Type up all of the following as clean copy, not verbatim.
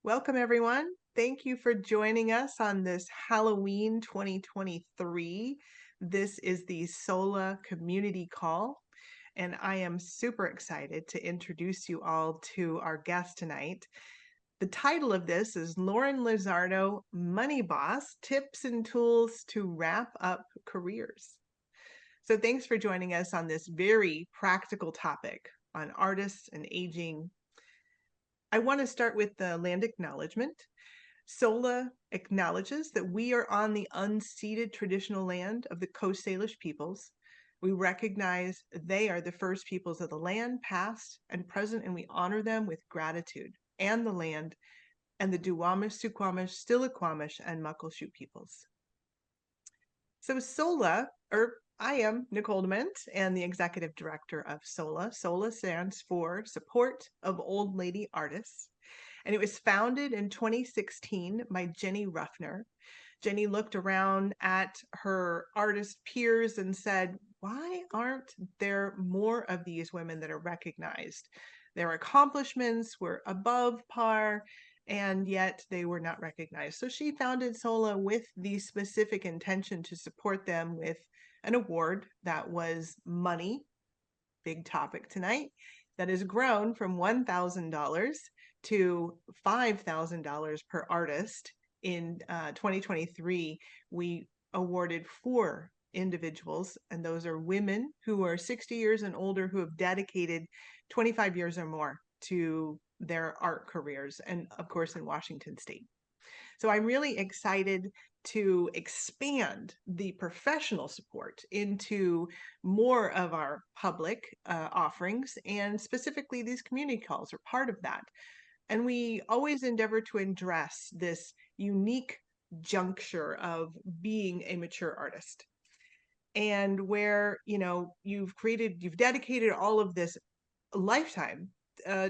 Welcome, everyone. Thank you for joining us on this Halloween 2023. This is the SOLA Community Call, and I am super excited to introduce you all to our guest tonight. The title of this is Lauren Lizardo, Money Boss, Tips and Tools to Wrap Up Careers. So thanks for joining us on this very practical topic on artists and aging. I want to start with the land acknowledgement. SOLA acknowledges that we are on the unceded traditional land of the Coast Salish peoples. We recognize they are the first peoples of the land, past and present, and we honor them with gratitude, and the land, and the Duwamish, Suquamish, Stillaquamish, and Muckleshoot peoples. So SOLA, I am Nicole Dement and the executive director of SOLA. SOLA stands for Support of Old Lady Artists. And it was founded in 2016 by Jenny Ruffner. Jenny looked around at her artist peers and said, why aren't there more of these women that are recognized? Their accomplishments were above par, and yet they were not recognized. So she founded SOLA with the specific intention to support them with an award that was money, big topic tonight, that has grown from $1,000 to $5,000 per artist. In 2023, we awarded 4 individuals, and those are women who are 60 years and older who have dedicated 25 years or more to their art careers, and of course in Washington State. So I'm really excited to expand the professional support into more of our public offerings, and specifically these community calls are part of that. And we always endeavor to address this unique juncture of being a mature artist, and where you've dedicated all of this lifetime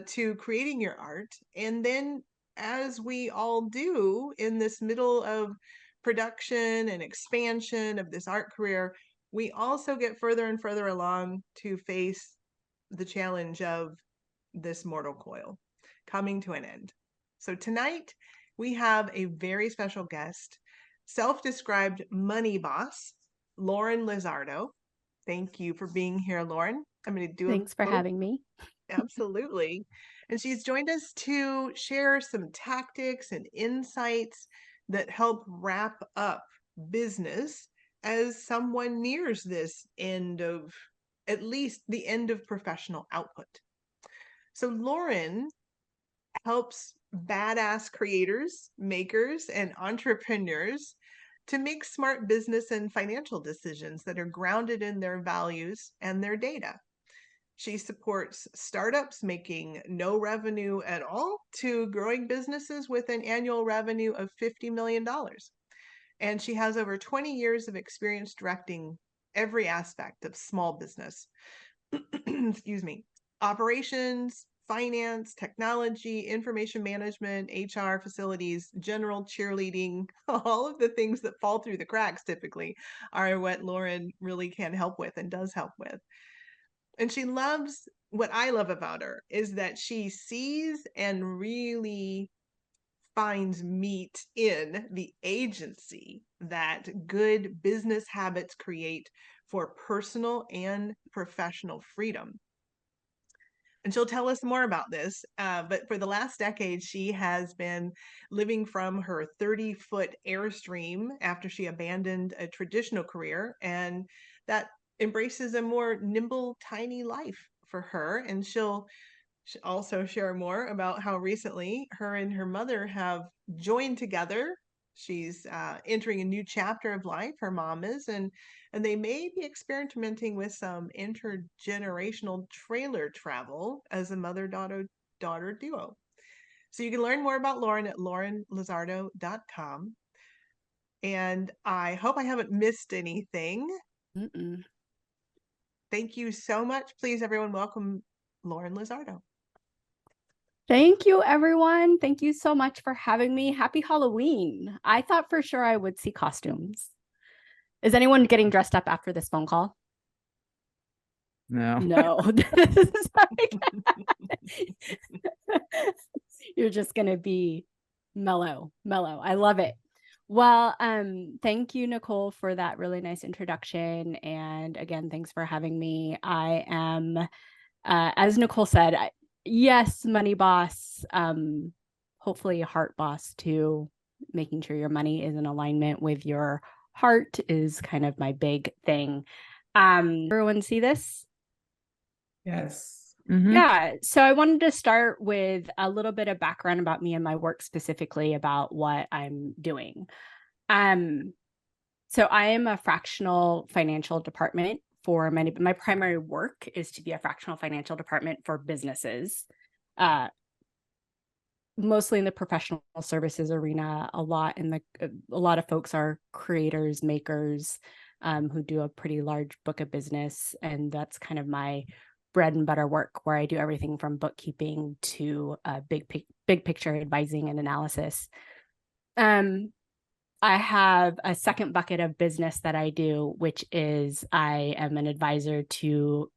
to creating your art, and then as we all do in this middle of production and expansion of this art career, we also get further and further along to face the challenge of this mortal coil coming to an end. So tonight we have a very special guest, self-described money boss, Lauren Lizardo. Thank you for being here, Lauren. I'm going to do Thanks for having me. Absolutely. And she's joined us to share some tactics and insights that help wrap up business as someone nears this end of, at least the end of professional output. So Lauren helps badass creators, makers, and entrepreneurs to make smart business and financial decisions that are grounded in their values and their data. She supports startups making no revenue at all to growing businesses with an annual revenue of $50 million. And she has over 20 years of experience directing every aspect of small business. Excuse me. Operations, finance, technology, information management, HR, facilities, general cheerleading, all of the things that fall through the cracks typically are what Lauren really can help with and does help with. And she loves, what I love about her is that she sees and really finds meat in the agency that good business habits create for personal and professional freedom. And she'll tell us more about this. But for the last decade, she has been living from her 30-foot Airstream after she abandoned a traditional career. And that embraces a more nimble, tiny life for her. And she'll also share more about how recently her and her mother have joined together. She's entering a new chapter of life, her mom is, and they may be experimenting with some intergenerational trailer travel as a mother-daughter duo. So you can learn more about Lauren at laurenlizardo.com. And I hope I haven't missed anything. Mm-mm. Thank you so much. Please, everyone, welcome Lauren Lizardo. Thank you, everyone. Thank you so much for having me. Happy Halloween. I thought for sure I would see costumes. Is anyone getting dressed up after this phone call? No. No. You're just going to be Mellow. I love it. Well, thank you, Nicole, for that really nice introduction. And again, thanks for having me. I am, as Nicole said, yes, money boss, hopefully a heart boss too. Making sure your money is in alignment with your heart is kind of my big thing. Everyone see this? Yes. Mhm. Yeah. So I wanted to start with a little bit of background about me and my work, specifically about what I'm doing. So I am a fractional financial department for many. My primary work is to be a fractional financial department for businesses, mostly in the professional services arena. A lot of folks are creators, makers, who do a pretty large book of business, and that's kind of my bread and butter work, where I do everything from bookkeeping to big picture advising and analysis. I have a second bucket of business that I do, which is I am an advisor to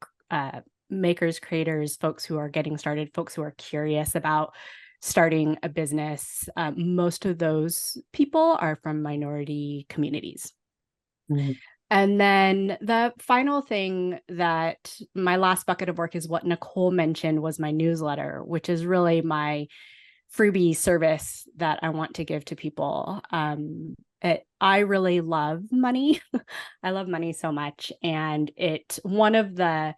makers, creators, folks who are getting started, folks who are curious about starting a business. Most of those people are from minority communities. Mm-hmm. And then the final thing, that my last bucket of work, is what Nicole mentioned, was my newsletter, which is really my freebie service that I want to give to people. I really love money. I love money so much. And one of the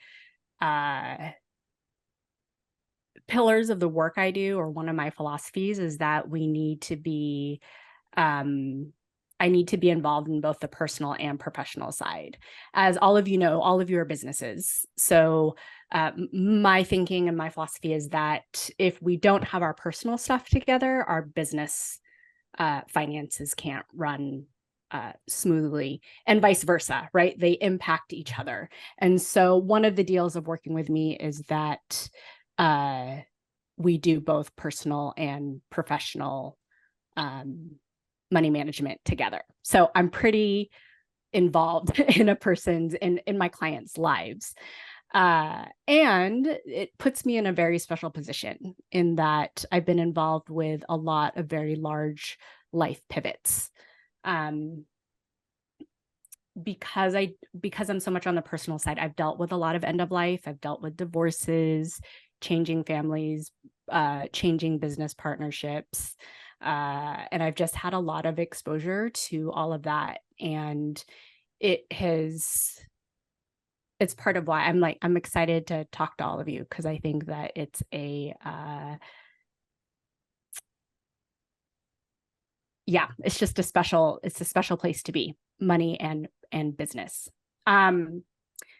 pillars of the work I do, or one of my philosophies, is that we need to be, I need to be involved in both the personal and professional side. As all of you know, all of you are businesses. So my thinking and my philosophy is that if we don't have our personal stuff together, our business finances can't run smoothly, and vice versa, right? They impact each other. And so one of the deals of working with me is that we do both personal and professional money management together. So I'm pretty involved in my clients' lives. And it puts me in a very special position, in that I've been involved with a lot of very large life pivots. Because I'm so much on the personal side, I've dealt with a lot of end of life. I've dealt with divorces, changing families, changing business partnerships. And I've just had a lot of exposure to all of that. And it's part of why I'm excited to talk to all of you, because I think that it's it's just a special place to be, money and business.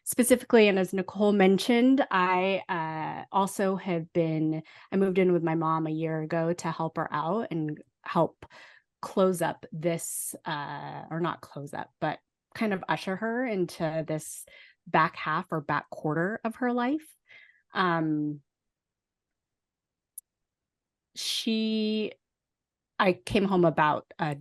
Specifically, and as Nicole mentioned, I also I moved in with my mom a year ago to help her out and help close up this, or not close up, but kind of usher her into this back half or back quarter of her life. I came home about a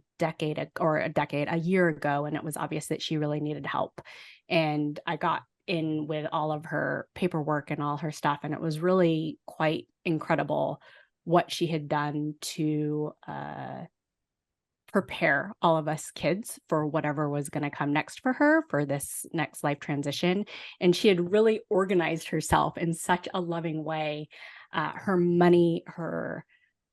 year ago, and it was obvious that she really needed help. And I got in with all of her paperwork and all her stuff, and it was really quite incredible what she had done to prepare all of us kids for whatever was going to come next for her, for this next life transition. And she had really organized herself in such a loving way. Her money, her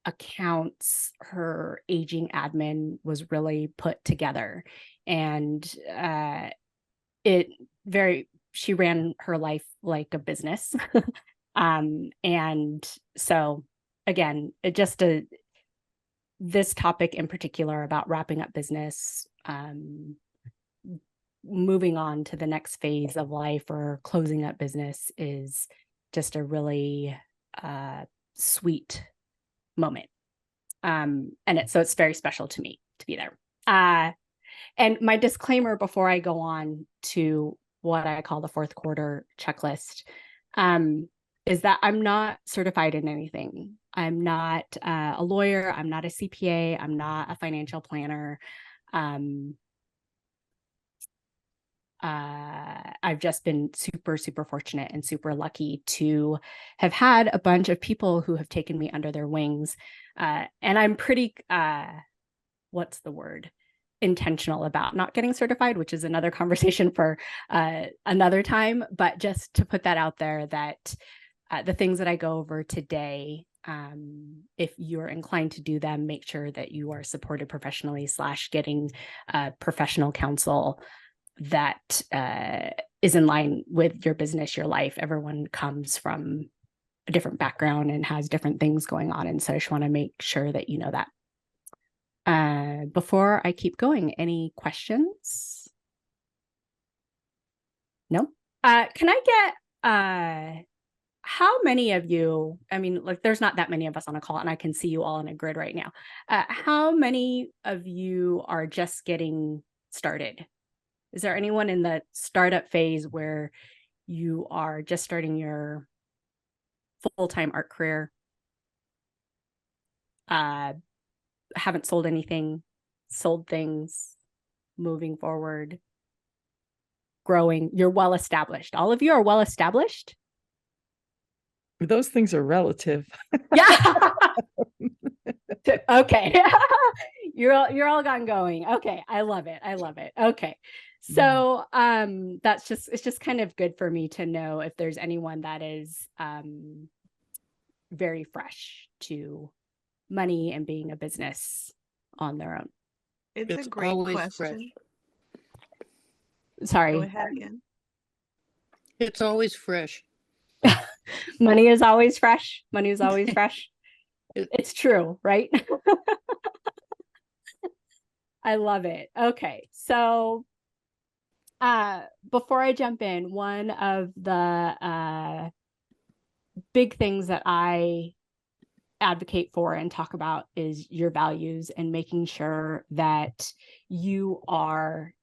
accounts, her aging admin was really put together. And she ran her life like a business. And so again, this topic in particular about wrapping up business, moving on to the next phase of life, or closing up business, is just a really sweet moment. So it's very special to me to be there. And my disclaimer before I go on to what I call the fourth quarter checklist, is that I'm not certified in anything. I'm not a lawyer. I'm not a CPA. I'm not a financial planner. I've just been super, super fortunate and super lucky to have had a bunch of people who have taken me under their wings. And I'm pretty, what's the word? Intentional about not getting certified, which is another conversation for another time. But just to put that out there, that the things that I go over today, if you're inclined to do them, make sure that you are supported professionally / getting professional counsel that is in line with your business, your life. Everyone comes from a different background and has different things going on. And so I just want to make sure that you know that. Before I keep going, any questions? No? Can I get how many of you, I mean, like there's not that many of us on a call and I can see you all on a grid right now. How many of you are just getting started? Is there anyone in the startup phase where you are just starting your full-time art career? Haven't sold anything, sold things, moving forward, growing. You're well established. All of you are well established. Those things are relative. Yeah. Okay. You're all gone going. Okay. I love it. I love it. Okay. So it's just kind of good for me to know if there's anyone that is very fresh to money and being a business on their own. It's a great question. Fresh. Sorry. Go ahead again. It's always fresh. Money is always fresh. Money is always fresh. It's true, right? I love it. Okay. So before I jump in, one of the big things that I advocate for and talk about is your values and making sure that you are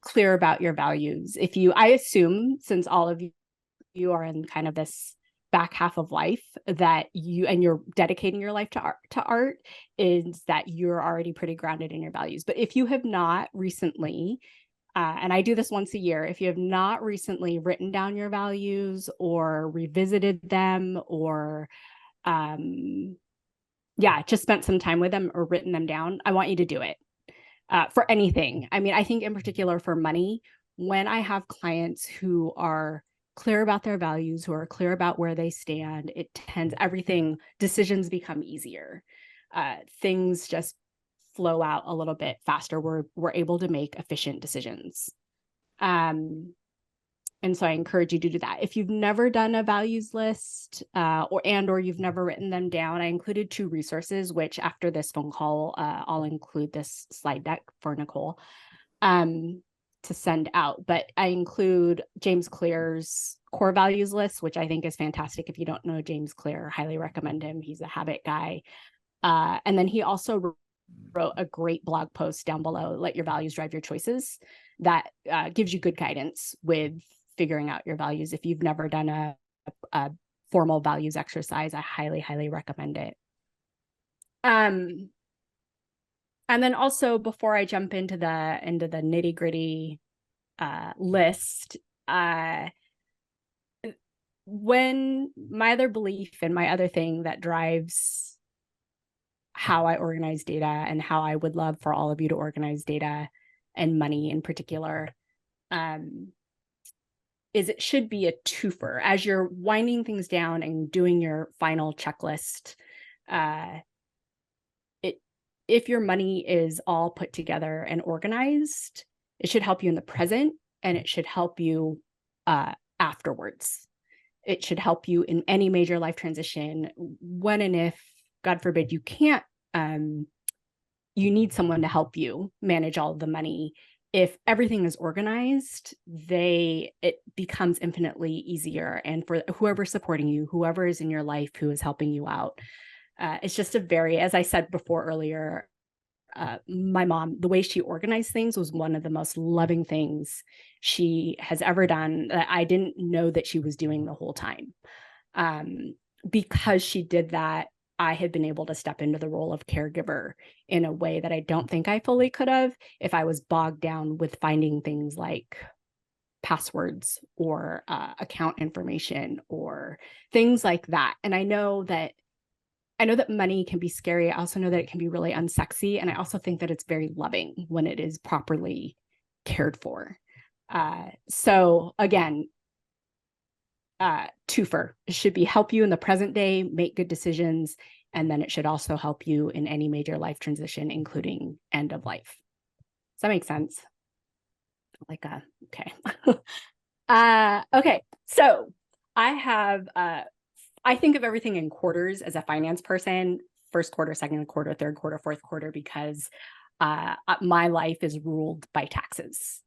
clear about your values. I assume, since all of you are in kind of this back half of life, that you're dedicating your life to art, is that you're already pretty grounded in your values. But if you have not recently, and I do this once a year, if you have not recently written down your values or revisited them or just spent some time with them or written them down, I want you to do it for anything. I mean, I think in particular for money, when I have clients who are clear about their values, who are clear about where they stand, decisions become easier. Things just flow out a little bit faster. We're able to make efficient decisions. And so I encourage you to do that. If you've never done a values list or you've never written them down, I included 2 resources, which after this phone call, I'll include this slide deck for Nicole to send out. But I include James Clear's core values list, which I think is fantastic. If you don't know James Clear, highly recommend him. He's a habit guy. And then he also wrote a great blog post down below, Let Your Values Drive Your Choices, that gives you good guidance with figuring out your values. If you've never done a formal values exercise, I highly, highly recommend it. And then also, before I jump into the nitty gritty list, when my other belief and my other thing that drives how I organize data and how I would love for all of you to organize data and money in particular, is it should be a twofer. As you're winding things down and doing your final checklist, if your money is all put together and organized, it should help you in the present, and it should help you afterwards. It should help you in any major life transition. When and if, God forbid, you can't, you need someone to help you manage all of the money. If everything is organized, it becomes infinitely easier. And for whoever's supporting you, whoever is in your life who is helping you out, it's just as I said before earlier, my mom, the way she organized things was one of the most loving things she has ever done that I didn't know that she was doing the whole time. Because she did that, I have been able to step into the role of caregiver in a way that I don't think I fully could have if I was bogged down with finding things like passwords or account information or things like that. And I know that money can be scary. I also know that it can be really unsexy. And I also think that it's very loving when it is properly cared for. So again, twofer. It should be help you in the present day, make good decisions, and then it should also help you in any major life transition, including end of life. Does that make sense? Like, okay. Okay, so I think of everything in quarters as a finance person, first quarter, second quarter, third quarter, fourth quarter, because my life is ruled by taxes.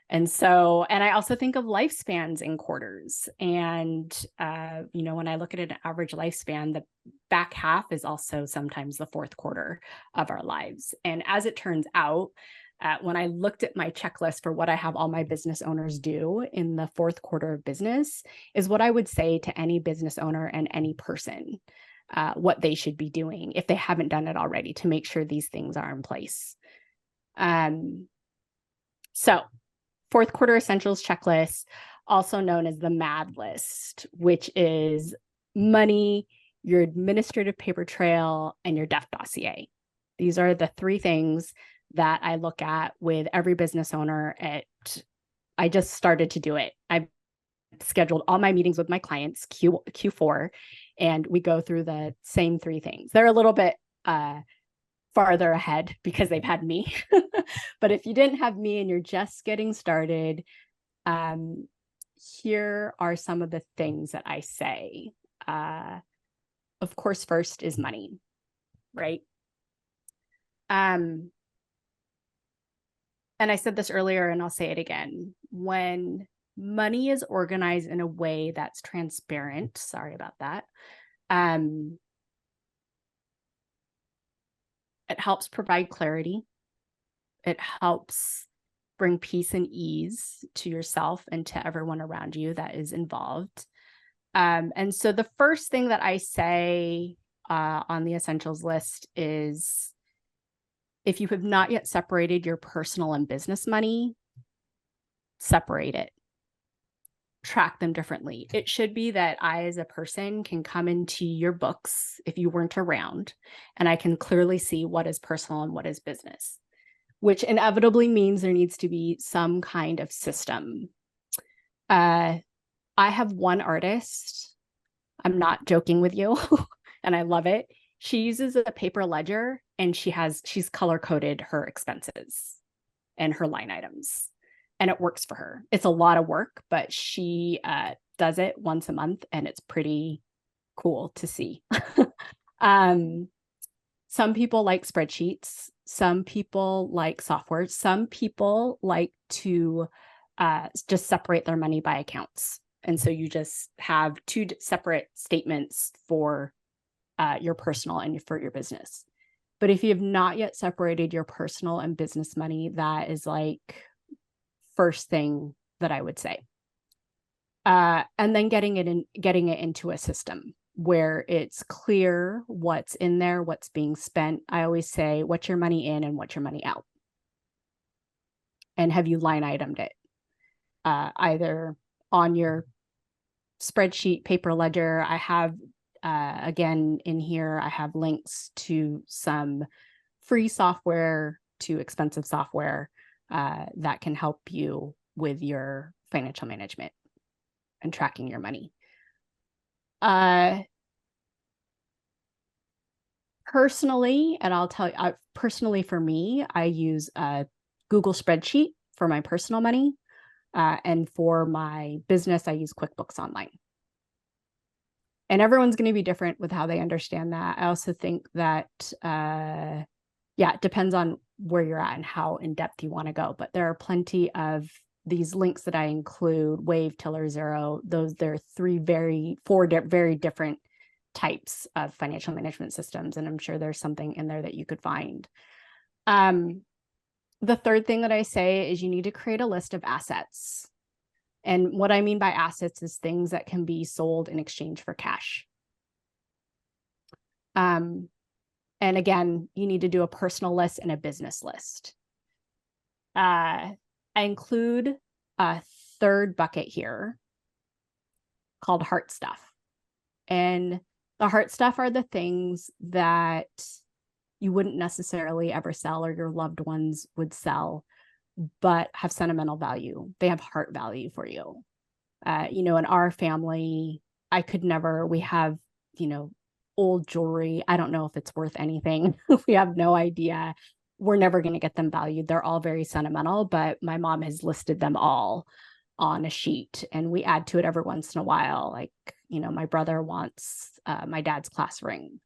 And I also think of lifespans in quarters. And, when I look at an average lifespan, the back half is also sometimes the fourth quarter of our lives. And as it turns out, when I looked at my checklist for what I have all my business owners do in the fourth quarter of business is what I would say to any business owner and any person, what they should be doing if they haven't done it already to make sure these things are in place. So fourth quarter essentials checklist, also known as the MAD list, which is money, your administrative paper trail, and your death dossier. These are the three things that I look at with every business owner. I just started to do it. I've scheduled all my meetings with my clients, Q4, and we go through the same three things. They're a little bit farther ahead because they've had me. But if you didn't have me and you're just getting started, here are some of the things that I say. Of course, first is money, right? And I said this earlier, and I'll say it again. When money is organized in a way that's transparent, sorry about that, it helps provide clarity. It helps bring peace and ease to yourself and to everyone around you that is involved. And so the first thing that I say on the essentials list is, if you have not yet separated your personal and business money, separate it. Track them differently. It should be that I, as a person, can come into your books if you weren't around, and I can clearly see what is personal and what is business, which inevitably means there needs to be some kind of system. I have one artist. I'm not joking with you, and I love it. She uses a paper ledger, and she's color coded her expenses and her line items, and it works for her. It's a lot of work, but she does it once a month, and it's pretty cool to see. Some people like spreadsheets. Some people like software. Some people like to just separate their money by accounts. And so you just have two separate statements for your personal and for your business. But if you have not yet separated your personal and business money, that is like first thing that I would say. And then getting it into a system where it's clear what's in there, what's being spent. I always say, what's your money in and what's your money out? And have you line itemed it? Either on your spreadsheet, paper ledger. I have, again, in here, I have links to some free software to expensive software that can help you with your financial management and tracking your money. Personally, and I'll tell you, personally for me, I use a Google spreadsheet for my personal money. And for my business, I use QuickBooks Online. And everyone's going to be different with how they understand that. I also think that, it depends on where you're at and how in depth you want to go. But there are plenty of these links that I include: Wave, Tiller, Xero. They're four very different types of financial management systems. And I'm sure there's something in there that you could find. The third thing that I say is you need to create a list of assets. And what I mean by assets is things that can be sold in exchange for cash. And again, you need to do a personal list and a business list. I include a third bucket here called heart stuff. And the heart stuff are the things that you wouldn't necessarily ever sell or your loved ones would sell, but have sentimental value. They have heart value for you. In our family, we have, old jewelry. I don't know if it's worth anything. We have no idea. We're never going to get them valued. They're all very sentimental, but my mom has listed them all on a sheet and we add to it every once in a while. Like, my brother wants my dad's class ring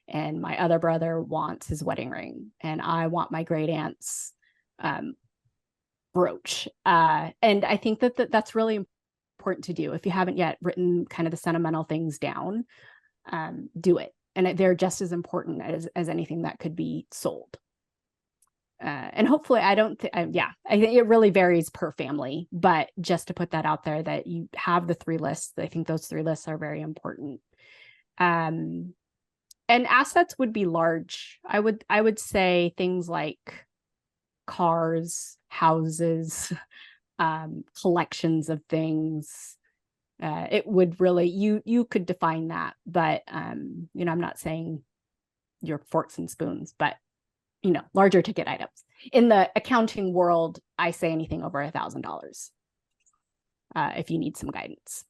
and my other brother wants his wedding ring and I want my great aunt's brooch. And I think that's really important to do. If you haven't yet written kind of the sentimental things down, do it. And they're just as important as anything that could be sold. And hopefully I think it really varies per family, but just to put that out there that you have the 3 lists, I think those 3 lists are very important. And assets would be large. I would say things like cars, houses, collections of things. It would really, you could define that, but I'm not saying your forks and spoons, but larger ticket items. In the accounting world, I say anything over $1,000 if you need some guidance.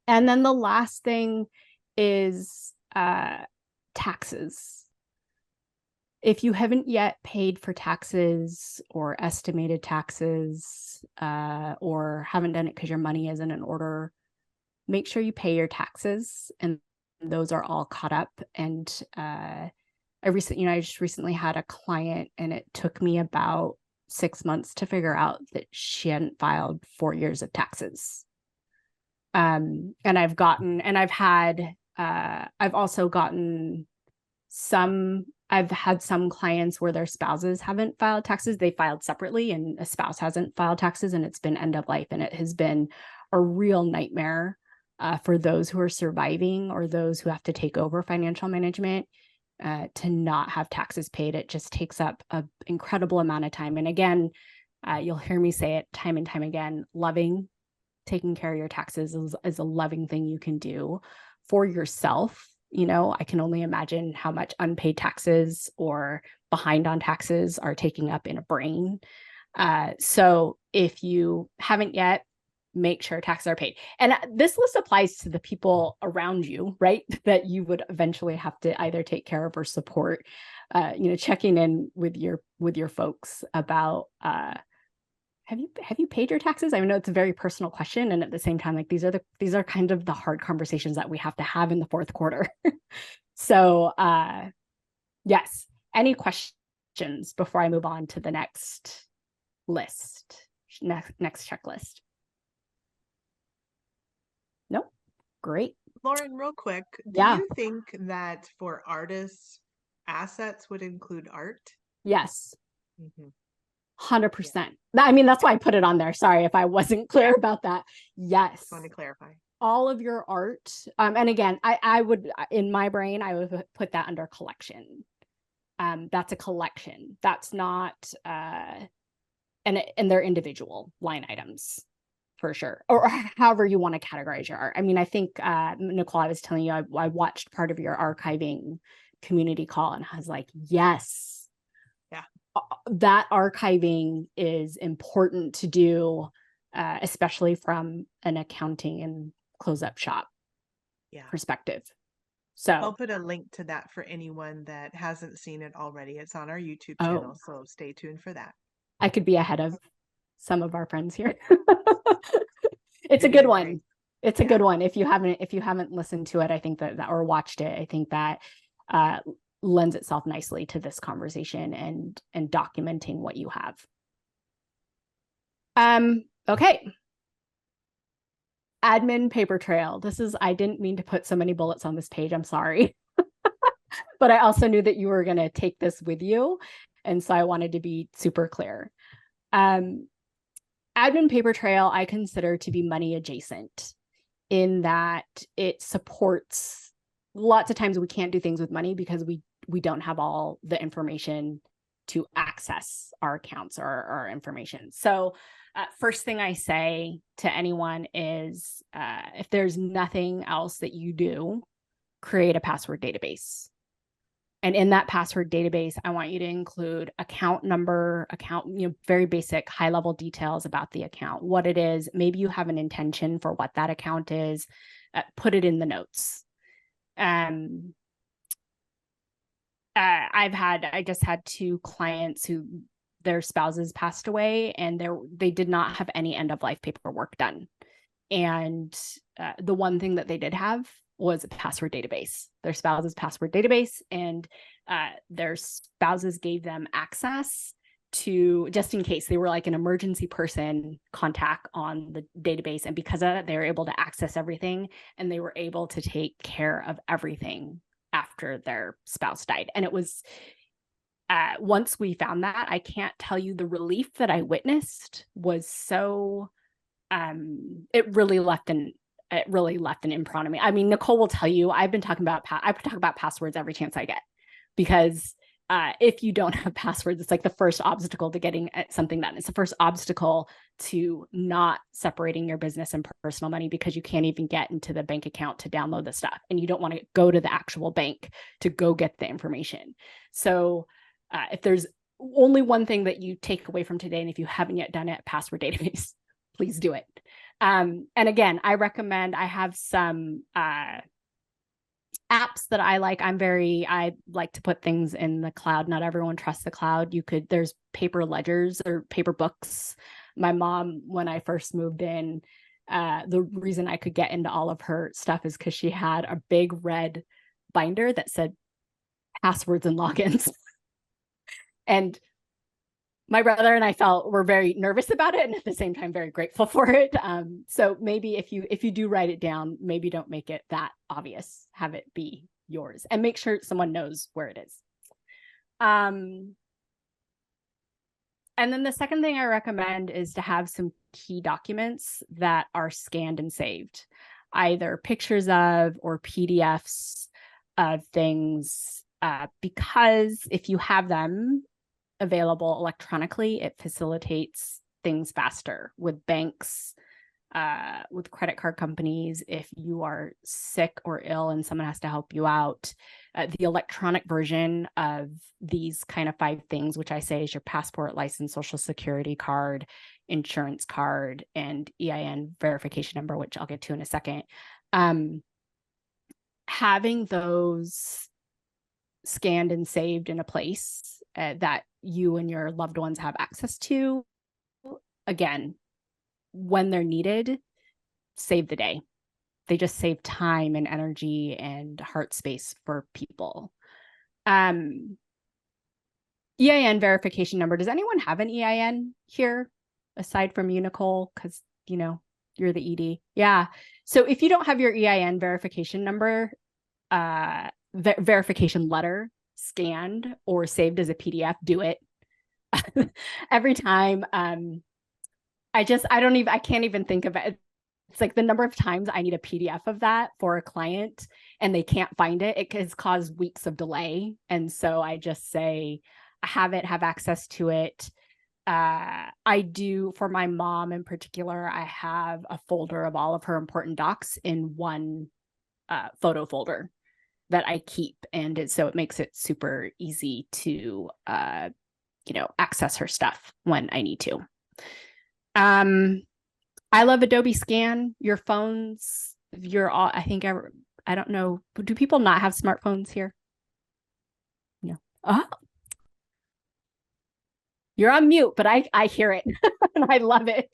And then the last thing is taxes. If you haven't yet paid for taxes or estimated taxes or haven't done it because your money isn't in order, make sure you pay your taxes and those are all caught up. And I just recently had a client and it took me about 6 months to figure out that she hadn't filed 4 years of taxes. And I've had some clients where their spouses haven't filed taxes. They filed separately and a spouse hasn't filed taxes and it's been end of life. And it has been a real nightmare for those who are surviving or those who have to take over financial management. To not have taxes paid. It just takes up an incredible amount of time. And again, you'll hear me say it time and time again, taking care of your taxes is a loving thing you can do for yourself. I can only imagine how much unpaid taxes or behind on taxes are taking up in a brain. So if you haven't yet, make sure taxes are paid. And this list applies to the people around you, right? That you would eventually have to either take care of or support, checking in with your folks about, have you paid your taxes? I know it's a very personal question. And at the same time, like these are kind of the hard conversations that we have to have in the fourth quarter. So yes, any questions before I move on to the next checklist? No? Great. Lauren, real quick, do Yeah. you think that for artists, assets would include art? Yes. Mm-hmm. 100%. I mean, that's why I put it on there. Sorry if I wasn't clear about that. Yes. Just want to clarify. All of your art. And again, I would, in my brain, I would put that under collection. That's a collection. That's not, and they're individual line items. For sure. Or however you want to categorize your art. I mean, I think, Nicole, I was telling you, I watched part of your archiving community call and I was like, yes. Yeah. That archiving is important to do, especially from an accounting and close-up shop perspective. So I'll put a link to that for anyone that hasn't seen it already. It's on our YouTube channel, so stay tuned for that. I could be ahead of some of our friends here. It's a good one. It's a good one. If you haven't listened to it, I think that or watched it, I think that lends itself nicely to this conversation and documenting what you have. Okay. Admin paper trail. I didn't mean to put so many bullets on this page. I'm sorry. But I also knew that you were going to take this with you. And so I wanted to be super clear. Admin paper trail, I consider to be money adjacent in that it supports lots of times we can't do things with money because we don't have all the information to access our accounts or our information. So first thing I say to anyone is if there's nothing else that you do, create a password database. And in that password database, I want you to include account number, very basic high level details about the account, what it is. Maybe you have an intention for what that account is. Put it in the notes. I just had 2 clients who their spouses passed away and they did not have any end of life paperwork done. And the one thing that they did have was a password database, their spouse's password database, and their spouses gave them access to, just in case they were like an emergency person contact on the database. And because of that, they were able to access everything and they were able to take care of everything after their spouse died. And it was, once we found that, I can't tell you the relief that I witnessed was so, it really left an imprint on me. I mean, Nicole will tell you, I talk about passwords every chance I get, because if you don't have passwords, it's like the first obstacle to getting something done. It's the first obstacle to not separating your business and personal money, because you can't even get into the bank account to download the stuff. And you don't want to go to the actual bank to go get the information. So if there's only one thing that you take away from today, and if you haven't yet done it, password database, please do it. And again, I recommend, I have some apps that I like. I like to put things in the cloud. Not everyone trusts the cloud. There's paper ledgers or paper books. My mom, when I first moved in, the reason I could get into all of her stuff is because she had a big red binder that said passwords and logins. And my brother and I were very nervous about it, and at the same time, very grateful for it. So maybe if you do write it down, maybe don't make it that obvious. Have it be yours, and make sure someone knows where it is. And then the second thing I recommend is to have some key documents that are scanned and saved, either pictures of or PDFs of things, because if you have them available electronically, it facilitates things faster with banks, with credit card companies. If you are sick or ill and someone has to help you out, the electronic version of these kind of 5 things, which I say is your passport, license, social security card, insurance card, and EIN verification number, which I'll get to in a second. Having those scanned and saved in a place that you and your loved ones have access to, again, when they're needed, save the day. They just save time and energy and heart space for people. EIN verification number. Does anyone have an EIN here aside from you, Nicole? Because, you're the ED. Yeah. So if you don't have your EIN verification number, verification letter scanned or saved as a PDF, do it. Every time. I can't even think of it. It's like the number of times I need a PDF of that for a client and they can't find it. It has caused weeks of delay. And so I just say, have access to it. I do, for my mom in particular, I have a folder of all of her important docs in one photo folder that I keep. And so it makes it super easy to, access her stuff when I need to. I love Adobe Scan. Your phones, I don't know. Do people not have smartphones here? No. Oh, you're on mute, but I hear it and I love it.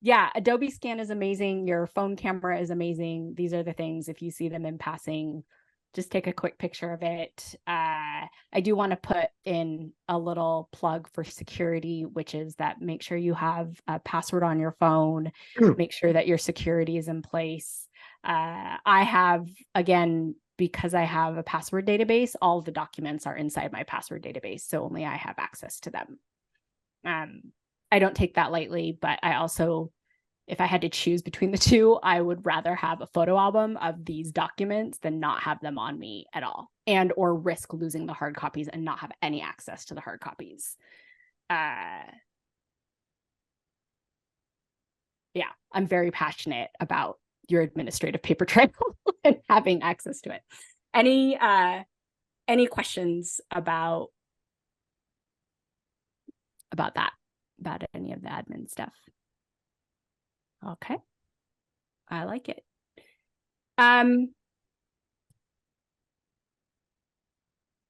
Yeah, Adobe Scan is amazing. Your phone camera is amazing. These are the things, if you see them in passing, just take a quick picture of it. I do want to put in a little plug for security, which is that make sure you have a password on your phone, make sure that your security is in place. I have, again, because I have a password database, all of the documents are inside my password database, so only I have access to them. I don't take that lightly, but I also if I had to choose between the two, I would rather have a photo album of these documents than not have them on me at all, and or risk losing the hard copies and not have any access to the hard copies. Yeah, I'm very passionate about your administrative paper trail and having access to it. Any questions about that, about any of the admin stuff? Okay, I like it.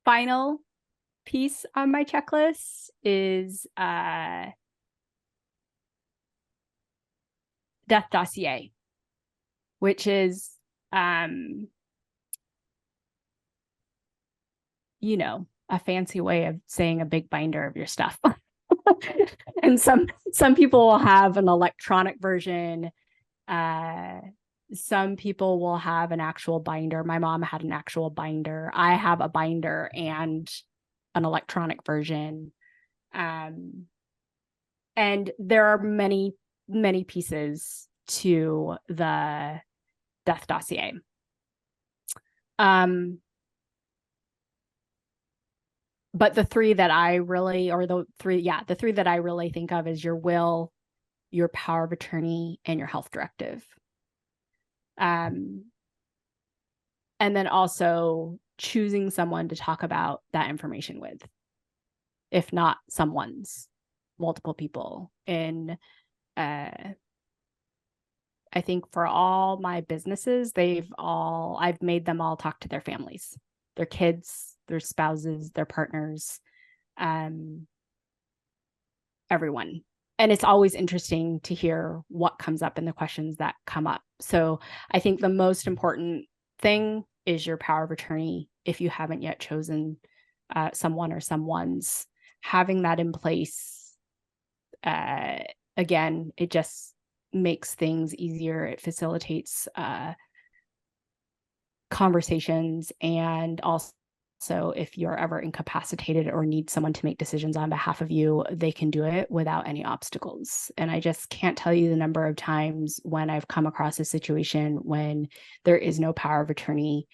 Final piece on my checklist is death dossier, which is you know, a fancy way of saying a big binder of your stuff. And some people will have an electronic version. Some people will have an actual binder. My mom had an actual binder. I have a binder and an electronic version. And there are many, many pieces to the death dossier. But the three that I really think of is your will, your power of attorney, and your health directive. And then also choosing someone to talk about that information with, if not someone's, multiple people. And I think for all my businesses, I've made them all talk to their families, their kids, their spouses, their partners, everyone. And it's always interesting to hear what comes up in the questions that come up. So I think the most important thing is your power of attorney. If you haven't yet chosen someone or someone's, having that in place, again, it just makes things easier. It facilitates conversations, and also, so if you're ever incapacitated or need someone to make decisions on behalf of you, they can do it without any obstacles. And I just can't tell you the number of times when I've come across a situation when there is no power of attorney,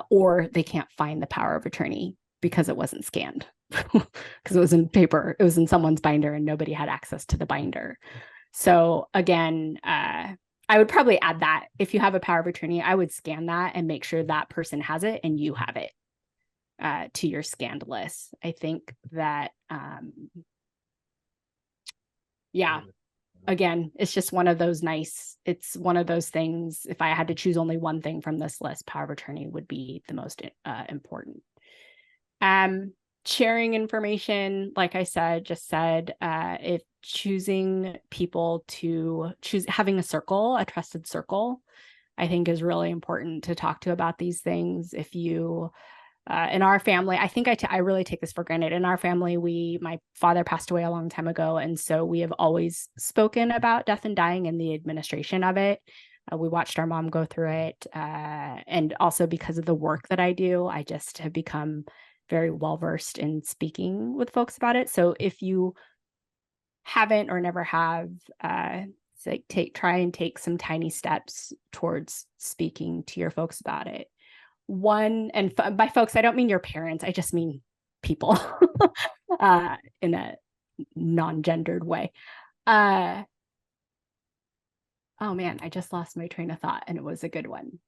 or they can't find the power of attorney because it wasn't scanned, because it was in paper, it was in someone's binder and nobody had access to the binder. So again, I would probably add that if you have a power of attorney, I would scan that and make sure that person has it and you have it to your scanned list. I think that, yeah, again, it's just one of those it's one of those things. If I had to choose only one thing from this list, power of attorney would be the most important. Sharing information, like I said, if choosing people to having a trusted circle, I think is really important to talk to about these things. If you, in our family, I think I really take this for granted. In our family, my father passed away a long time ago. And so we have always spoken about death and dying and the administration of it. We watched our mom go through it. And also because of the work that I do, I just have become very well-versed in speaking with folks about it. So if you haven't or never have, try and take some tiny steps towards speaking to your folks about it. And by folks, I don't mean your parents, I just mean people in a non-gendered way. Oh man, I just lost my train of thought and it was a good one.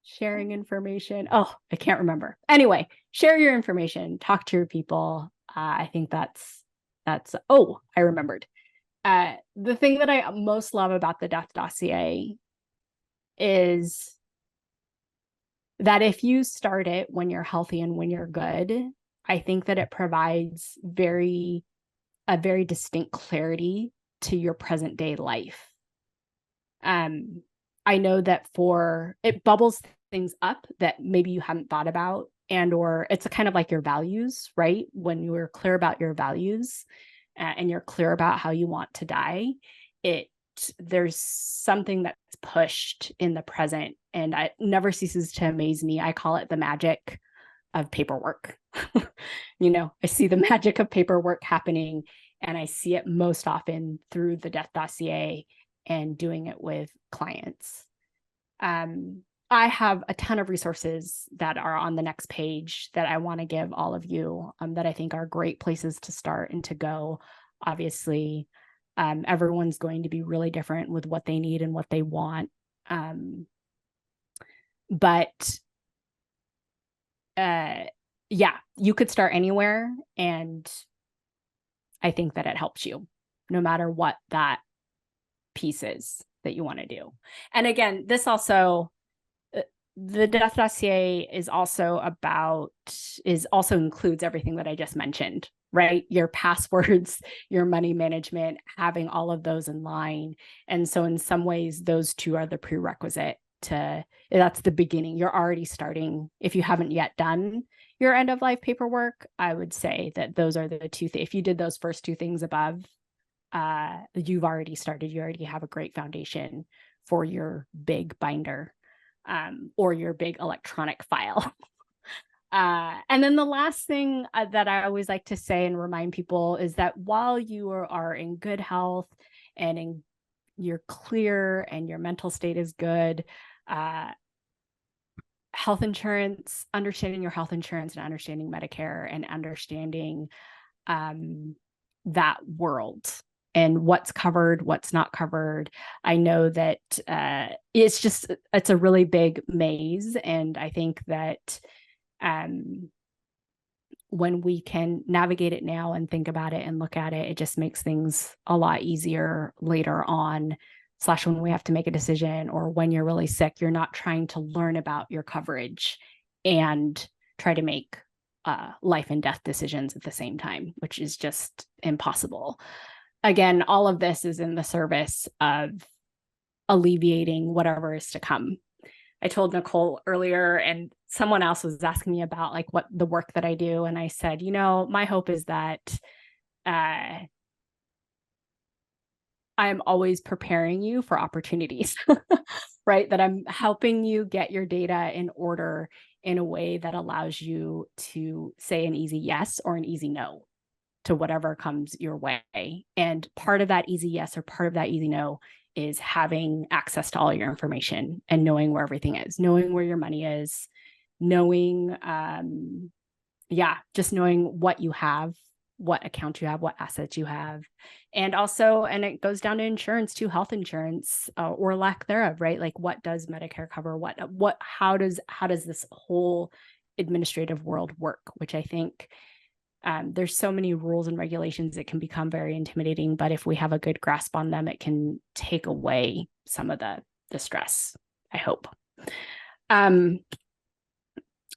Sharing information. Oh, I can't remember. Anyway, share your information, talk to your people. I think that's, oh, I remembered. The thing that I most love about the death dossier is that if you start it when you're healthy and when you're good, I think that it provides a very distinct clarity to your present day life. I know that it bubbles things up that maybe you hadn't thought about, or it's kind of like your values, right? When you're clear about your values and you're clear about how you want to die, there's something that's pushed in the present, and it never ceases to amaze me. I call it the magic of paperwork. I see the magic of paperwork happening, And I see it most often through the death dossier and doing it with clients. I have a ton of resources that are on the next page that I want to give all of you that I think are great places to start and to go. Obviously, everyone's going to be really different with what they need and what they want. But yeah, you could start anywhere. And I think that it helps you no matter what that piece is that you want to do. And again, this also, the death dossier is also includes everything that I just mentioned, right? Your passwords, your money management, having all of those in line. And so in some ways, those two are the prerequisite that's the beginning. You're already starting. If you haven't yet done your end of life paperwork, I would say that those are the two things. If you did those first two things above, you've already started. You already have a great foundation for your big binder, or your big electronic file. And then the last thing that I always like to say and remind people is that while you are in good health and you're clear and your mental state is good, health insurance, understanding your health insurance and understanding Medicare and understanding that world and what's covered, what's not covered. I know that it's a really big maze. And I think that when we can navigate it now and think about it and look at it, it just makes things a lot easier later on, / when we have to make a decision, or when you're really sick, you're not trying to learn about your coverage and try to make life and death decisions at the same time, which is just impossible. Again, all of this is in the service of alleviating whatever is to come. I told Nicole earlier, and someone else was asking me about like what the work that I do. And I said, my hope is that I'm always preparing you for opportunities, right? That I'm helping you get your data in order in a way that allows you to say an easy yes or an easy no to whatever comes your way. And part of that easy yes or part of that easy no is having access to all your information and knowing where everything is, knowing where your money is, knowing, just knowing what you have, what account you have, what assets you have. And also, and it goes down to insurance too, health insurance or lack thereof, right? Like what does Medicare cover? How does this whole administrative world work? Which I think there's so many rules and regulations, it can become very intimidating, but if we have a good grasp on them, it can take away some of the stress, I hope.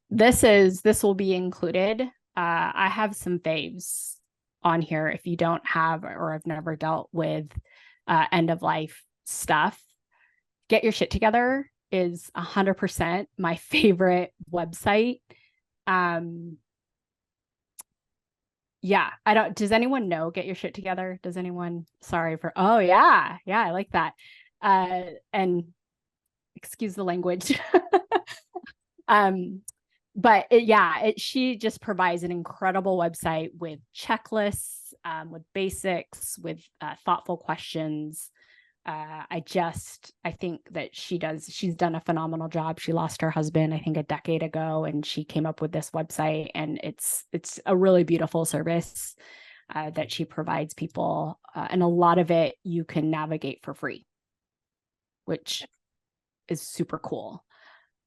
This will be included. I have some faves on here. If you don't have or have never dealt with end of life stuff, Get Your Shit Together is 100% my favorite website. Does anyone know Get Your Shit Together? Does anyone? Oh yeah, I like that. And excuse the language. But she just provides an incredible website with checklists, with basics, with thoughtful questions. I think that she's done a phenomenal job. She lost her husband, I think, a decade ago, and she came up with this website, and it's a really beautiful service that she provides people. And a lot of it you can navigate for free, which is super cool.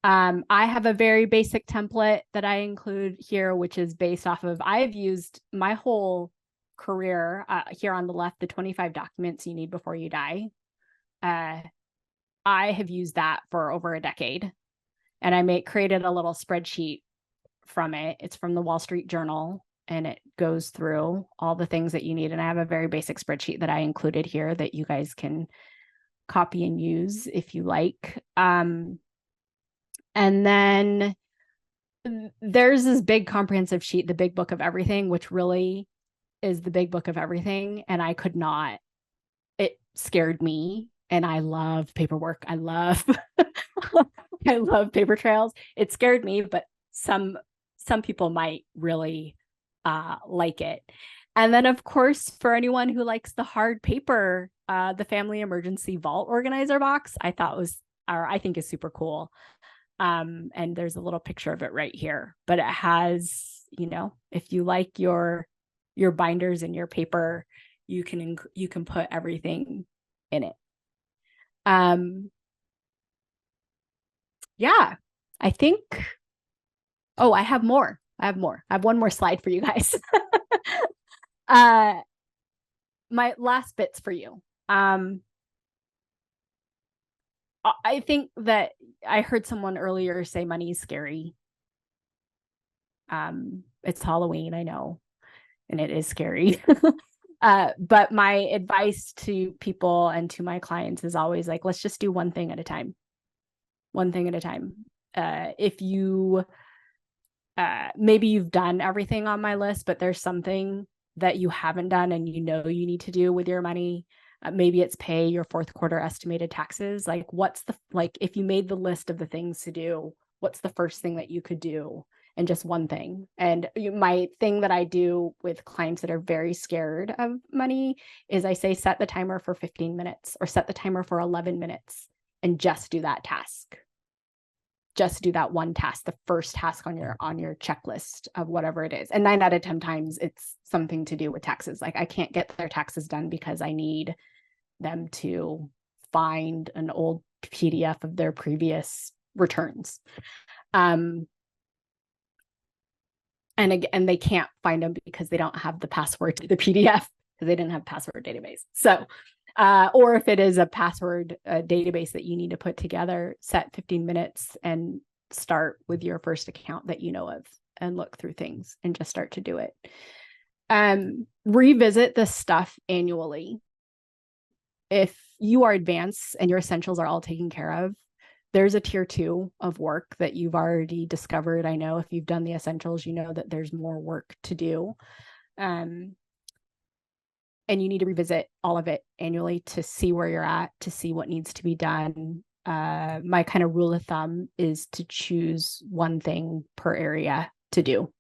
I have a very basic template that I include here, which is based off of, I've used my whole career here on the left, the 25 documents you need before you die. I have used that for over a decade, and I created a little spreadsheet from it. It's from the Wall Street Journal, and it goes through all the things that you need. And I have a very basic spreadsheet that I included here that you guys can copy and use if you like. And then there's this big comprehensive sheet, the Big Book of Everything, which really is the Big Book of Everything. And it scared me. And I love paperwork. I love paper trails. It scared me, but some people might really like it. And then, of course, for anyone who likes the hard paper, the Family Emergency Vault Organizer box, I think is super cool. And there's a little picture of it right here, but it has, if you like your binders and your paper, you can put everything in it. Yeah, I think, I have more. I have one more slide for you guys. My last bits for you. I think that I heard someone earlier say money is scary. It's Halloween, I know, and it is scary. But my advice to people and to my clients is always like, let's just do one thing at a time. One thing at a time. If you, maybe you've done everything on my list, but there's something that you haven't done and you need to do with your money. Maybe it's pay your fourth quarter estimated taxes. Like, if you made the list of the things to do, what's the first thing that you could do? And just one thing. And my thing that I do with clients that are very scared of money is I say, set the timer for 15 minutes or set the timer for 11 minutes and just do that task. Just do that one task, the first task on your checklist of whatever it is. And 9 out of 10 times it's something to do with taxes. Like, I can't get their taxes done because I need them to find an old PDF of their previous returns. And they can't find them because they don't have the password to the PDF because they didn't have password database. So, or if it is a password database that you need to put together, set 15 minutes and start with your first account that you know of and look through things and just start to do it. Revisit this stuff annually. If you are advanced and your essentials are all taken care of, there's a tier 2 of work that you've already discovered. I know if you've done the essentials, you know that there's more work to do. And you need to revisit all of it annually to see where you're at, to see what needs to be done. My kind of rule of thumb is to choose one thing per area to do.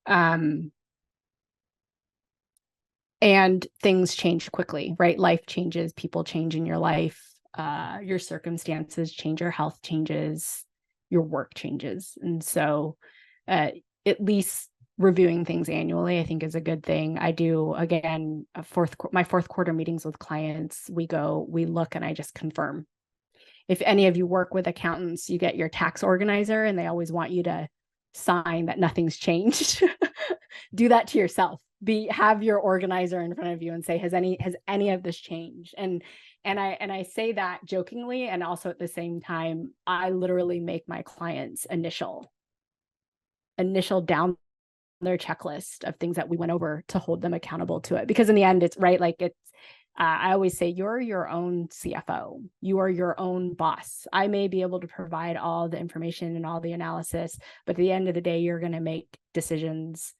And things change quickly, right? Life changes, people change in your life. Your circumstances change, your health changes, your work changes. And so at least reviewing things annually, I think, is a good thing. I do, again, my fourth quarter meetings with clients, we look and I just confirm. If any of you work with accountants, you get your tax organizer and they always want you to sign that nothing's changed. Do that to yourself. Have your organizer in front of you and say, has any of this changed? And I say that jokingly, and also at the same time, I literally make my clients initial down their checklist of things that we went over to hold them accountable to it. Because in the end, it's right. Like, it's, I always say, you're your own CFO. You are your own boss. I may be able to provide all the information and all the analysis, but at the end of the day, you're going to make decisions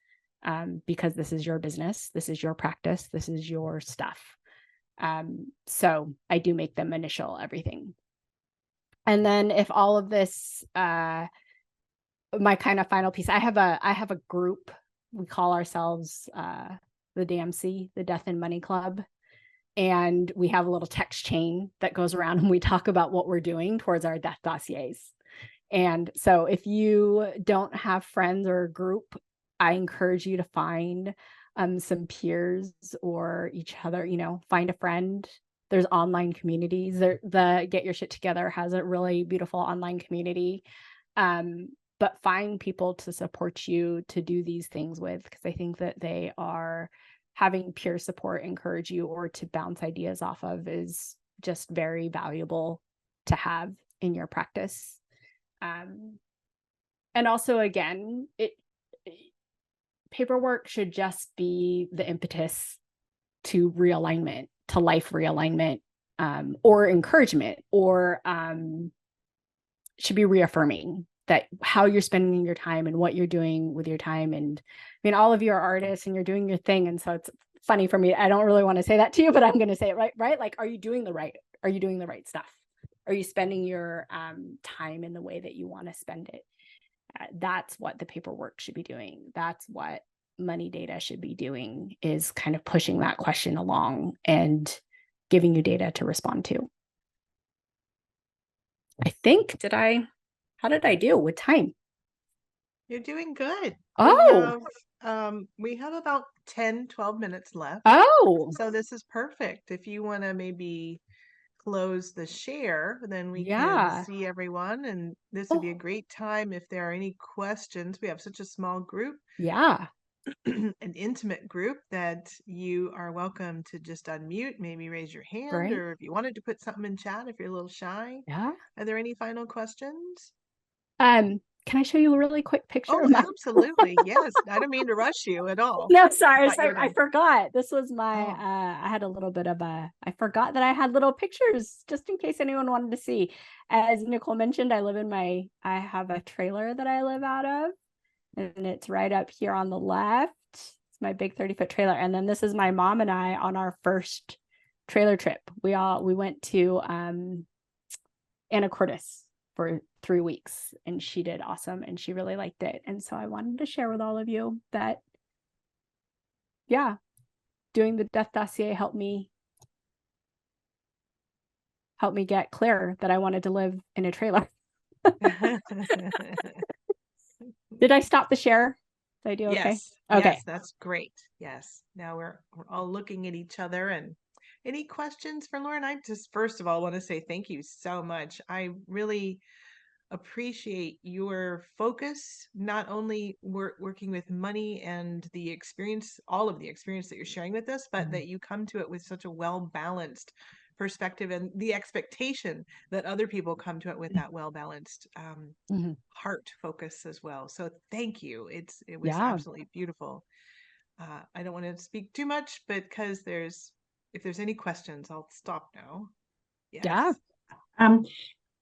because this is your business. This is your practice. This is your stuff. So I do make them initial everything. And then if all of this, my kind of final piece, I have a group. We call ourselves the DMC, the Death and Money Club. And we have a little text chain that goes around and we talk about what we're doing towards our death dossiers. And so if you don't have friends or a group, I encourage you to find some peers or each other, find a friend. There's online communities. The Get Your Shit Together has a really beautiful online community. But find people to support you to do these things with, because I think that they are having peer support encourage you or to bounce ideas off of is just very valuable to have in your practice. And also, again, paperwork should just be the impetus to realignment, to life realignment, or encouragement, or should be reaffirming that how you're spending your time and what you're doing with your time. And I mean, all of you are artists and you're doing your thing. And so it's funny for me. I don't really want to say that to you, but I'm going to say it right? Like, are you doing the right stuff? Are you spending your time in the way that you want to spend it? That's what the paperwork should be doing. That's what money data should be doing is kind of pushing that question along and giving you data to respond to. I think, how did I do with time? You're doing good. Oh, We have about 10, 12 minutes left. oh, So this is perfect. If you want to maybe close the share, then we can yeah. see everyone. And this would be a Oh, great time if there are any questions. We have such a small group, yeah, an intimate group, that you are welcome to just unmute, maybe raise your hand, great. or if you wanted to put something in chat, if you're a little shy. Yeah. Are there any final questions? Can I show you a really quick picture Oh, of my absolutely. Yes. I don't mean to rush you at all. No, sorry, Thought you were I done. forgot. This was my Oh, I had a little bit of I forgot that I had little pictures just in case anyone wanted to see. As Nicole mentioned, I have a trailer that I live out of, and it's right up here on the left. It's my big 30-foot trailer. And then this is my mom and I on our first trailer trip. We went to Anacortes for 3 weeks, and she did awesome and she really liked it. And so I wanted to share with all of you that, yeah, doing the death dossier helped me get clear that I wanted to live in a trailer. Did I stop the share? Did I do okay? yes. Okay. Yes, that's great. Yes. Now we're all looking at each other. And any questions for Lauren? I just first of all want to say thank you so much. I really appreciate your focus, not only working with money and the experience, all of the experience that you're sharing with us, but that you come to it with such a well-balanced perspective, and the expectation that other people come to it with that well-balanced heart focus as well. So thank you. It was Yeah. absolutely beautiful. I don't want to speak too much, but because if there's any questions, I'll stop now. Yes. Yeah.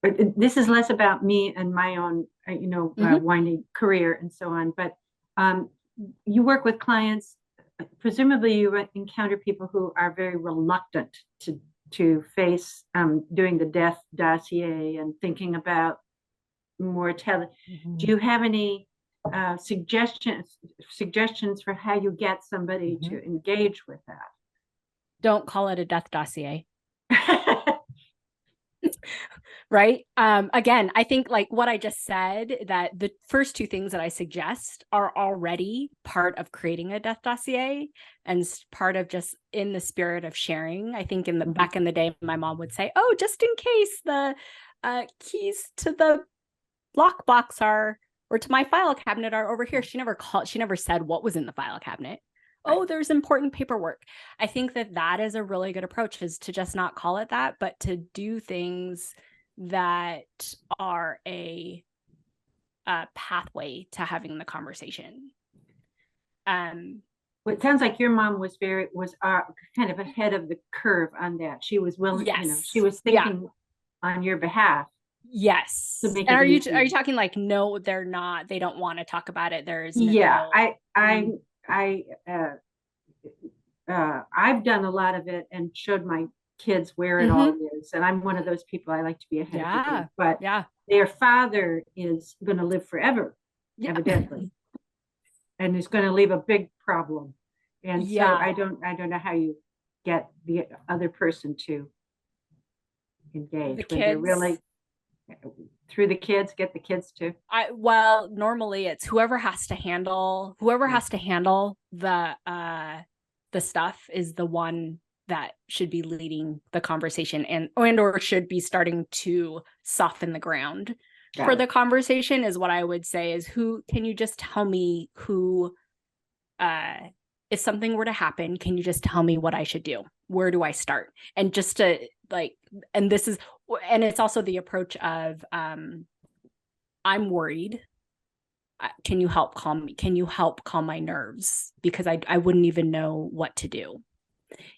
But this is less about me and my own, winding career and so on. But you work with clients. Presumably, you encounter people who are very reluctant to face doing the death dossier and thinking about mortality. Do you have any suggestions for how you get somebody to engage with that? Don't call it a death dossier. Right. Again, I think like what I just said, that the first two things that I suggest are already part of creating a death dossier and part of just in the spirit of sharing. I think back in the day, my mom would say, oh, just in case the keys to the lockbox or to my file cabinet are over here. She never said what was in the file cabinet. Oh, there's important paperwork. I think that is a really good approach, is to just not call it that, but to do things that are a pathway to having the conversation. Well, it sounds like your mom was kind of ahead of the curve on that. She was willing, yes. She was thinking on your behalf. Yes. To make and are you talking like, no, they're not, they don't want to talk about it? There's no. Yeah, I've done a lot of it and showed my kids where it all is. And I'm one of those people. I like to be ahead of the game, but their father is going to live forever, evidently, and is going to leave a big problem. And so I don't know how you get the other person to engage when they're really through the kids, get the kids to. Well, normally it's whoever has to handle the stuff is the one that should be leading the conversation and or should be starting to soften the ground for the conversation, is what I would say. Is can you just tell me who, if something were to happen, can you just tell me what I should do? Where do I start? And just to and it's also the approach of, I'm worried. Can you help calm me? Can you help calm my nerves? Because I wouldn't even know what to do.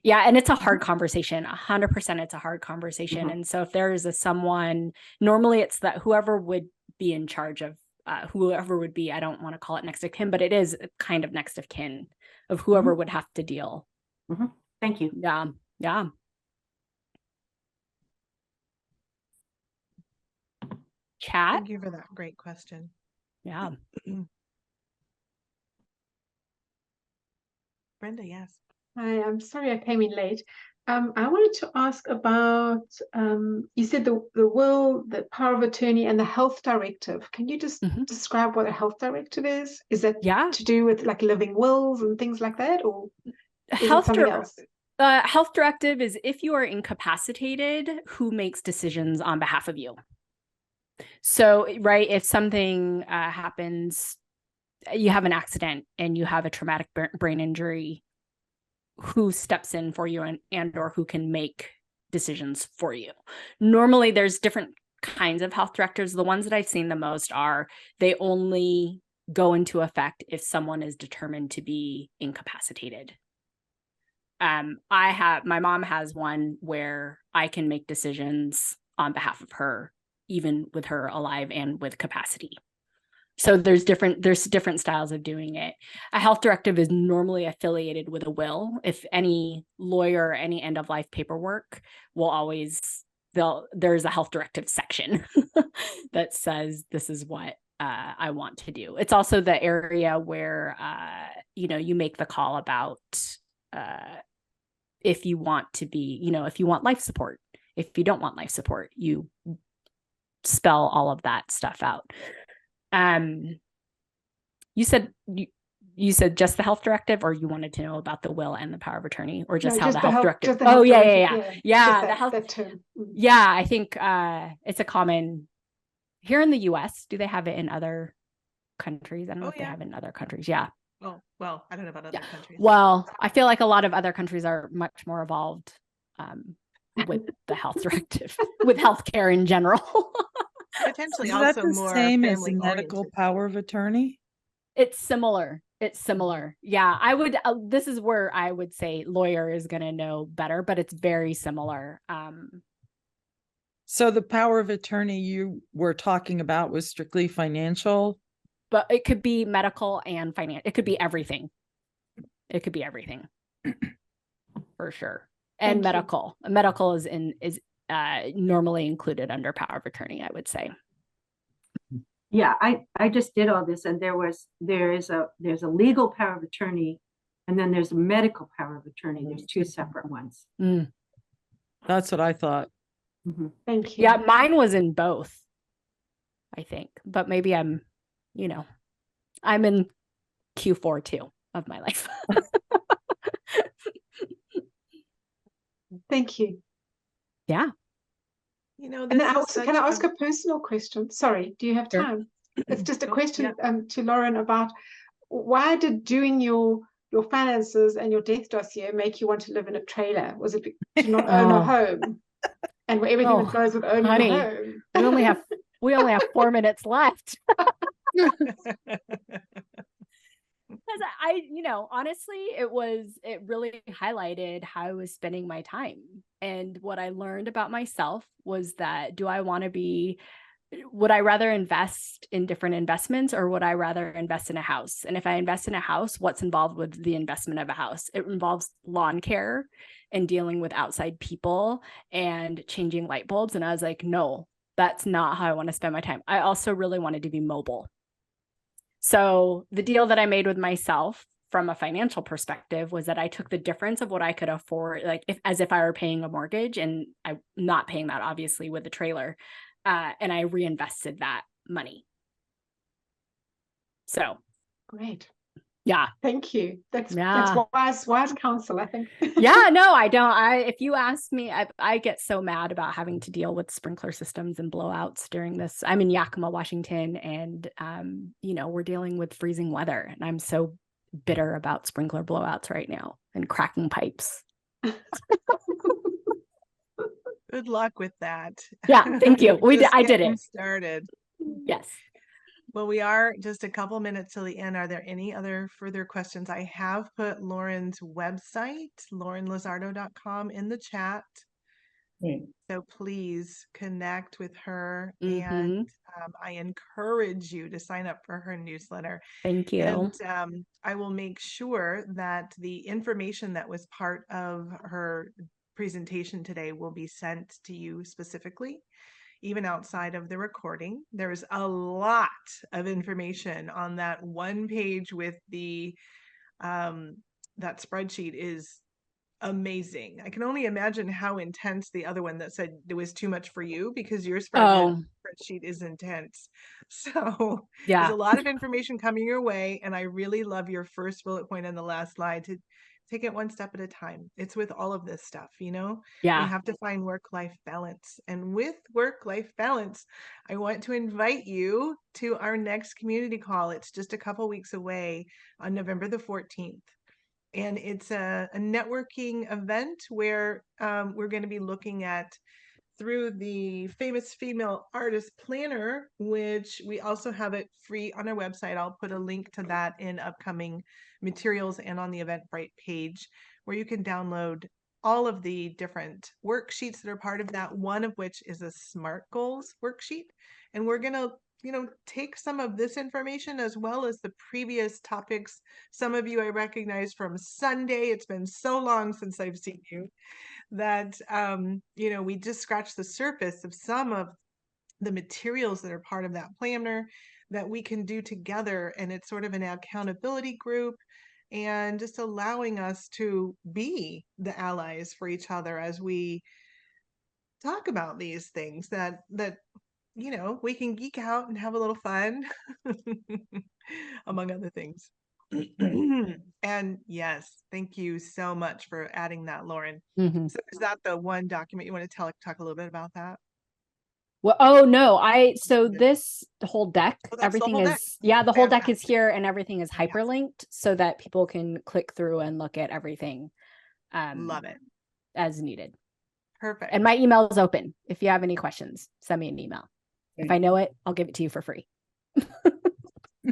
Yeah. And it's a hard conversation. 100% it's a hard conversation. And so if there is someone, normally it's that whoever would be in charge of, whoever would be, I don't want to call it next of kin, but it is kind of next of kin of whoever would have to deal. Thank you. Yeah. Yeah. Chat. Thank you for that great question. Yeah. Brenda, yes. Hi, I'm sorry I came in late. I wanted to ask about, you said the will, the power of attorney, and the health directive. Can you just describe what a health directive is? Is that to do with like living wills and things like that, or is it something else? Health directive is if you are incapacitated, who makes decisions on behalf of you. So, right, if something happens, you have an accident and you have a traumatic brain injury, who steps in for you and or who can make decisions for you. Normally, there's different kinds of health directives. The ones that I've seen the most are they only go into effect if someone is determined to be incapacitated. My mom has one where I can make decisions on behalf of her, even with her alive and with capacity. So there's different styles of doing it. A health directive is normally affiliated with a will. If any lawyer, any end of life paperwork will always, there's a health directive section that says this is what I want to do. It's also the area where you make the call about if you want to be, if you want life support. If you don't want life support, you spell all of that stuff out. You said just the health directive, or you wanted to know about the will and the power of attorney, or just how the health directive? Oh, yeah. The health term. Yeah, I think it's a common here in the U.S. Do they have it in other countries? I don't know if they have it in other countries. Yeah. Oh, well, I don't know about other countries. Well, I feel like a lot of other countries are much more evolved with the health directive, with healthcare in general. Potentially Is also that the more same as medical power of attorney? It's similar. Yeah, I would. This is where I would say lawyer is going to know better, but it's very similar. So the power of attorney you were talking about was strictly financial? But it could be medical and financial. It could be everything. For sure. And medical. Medical is normally included under power of attorney, I would say. Yeah, I just did all this, and there's a legal power of attorney, and then there's a medical power of attorney. There's two separate ones. That's what I thought. Thank you. Yeah, mine was in both, I think, but maybe I'm in Q4 too of my life. Thank you. Yeah. And also, can I ask a personal question? Sorry, do you have time? It's just a question to Lauren about why did doing your finances and your death dossier make you want to live in a trailer? Was it to not own a home and everything that goes with owning a home? We only have 4 minutes left. Because honestly, it really highlighted how I was spending my time. And what I learned about myself was that would I rather invest in different investments, or would I rather invest in a house? And if I invest in a house, what's involved with the investment of a house? It involves lawn care and dealing with outside people and changing light bulbs. And I was like, no, that's not how I want to spend my time. I also really wanted to be mobile. So the deal that I made with myself from a financial perspective was that I took the difference of what I could afford, as if I were paying a mortgage, and I'm not paying that obviously with the trailer, and I reinvested that money. So great. Yeah. Thank you. That's wise counsel, I think. Yeah, no, I don't. If you ask me, I get so mad about having to deal with sprinkler systems and blowouts during this. I'm in Yakima, Washington, and we're dealing with freezing weather, and I'm so bitter about sprinkler blowouts right now and cracking pipes. Good luck with that. Yeah, thank you. I did it. Started. Yes. Well, we are just a couple minutes till the end. Are there any other further questions? I have put Lauren's website, laurenlizardo.com, in the chat. So please connect with her, and I encourage you to sign up for her newsletter. Thank you. And I will make sure that the information that was part of her presentation today will be sent to you specifically. Even outside of the recording, there's a lot of information on that one page with the that spreadsheet is amazing. I can only imagine how intense the other one that said it was too much for you, because your spreadsheet is intense. So there's a lot of information coming your way. And I really love your first bullet point on the last slide, to take it one step at a time. It's with all of this stuff, you know, we have to find work-life balance. And with work-life balance, I want to invite you to our next community call. It's just a couple weeks away on November the 14th. And it's a networking event where we're going to be looking at, through the famous female artist planner, which we also have it free on our website. I'll put a link to that in upcoming materials and on the Eventbrite page, where you can download all of the different worksheets that are part of that, one of which is a SMART goals worksheet. And we're going to, you know, take some of this information as well as the previous topics. Some of you I recognize from Sunday. It's been so long since I've seen you that, you know, we just scratched the surface of some of the materials that are part of that planner that we can do together. And it's sort of an accountability group, and just allowing us to be the allies for each other as we talk about these things that you know, we can geek out and have a little fun, among other things. And yes, thank you so much for adding that, Lauren. So is that the one document you want to talk a little bit about that? Well, oh no, so this whole deck, everything is, the whole deck is here, and everything is hyperlinked so that people can click through and look at everything. Love it. As needed. Perfect. And my email is open. If you have any questions, send me an email. If I know it, I'll give it to you for free.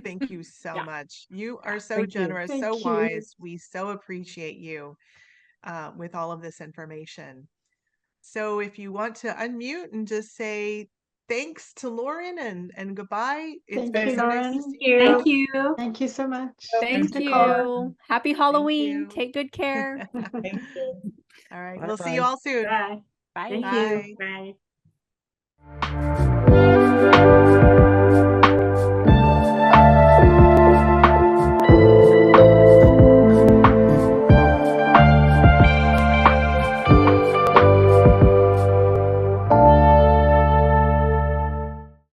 Thank you so much. You are so generous, so wise. We so appreciate you with all of this information. So if you want to unmute and just say thanks to Lauren and goodbye. It's been so nice to see you. Thank you. Thank you so much. Thank you. Happy Halloween. Take good care. Thank you. All right. Bye-bye. We'll see you all soon. Bye. Bye. Thank you. Bye.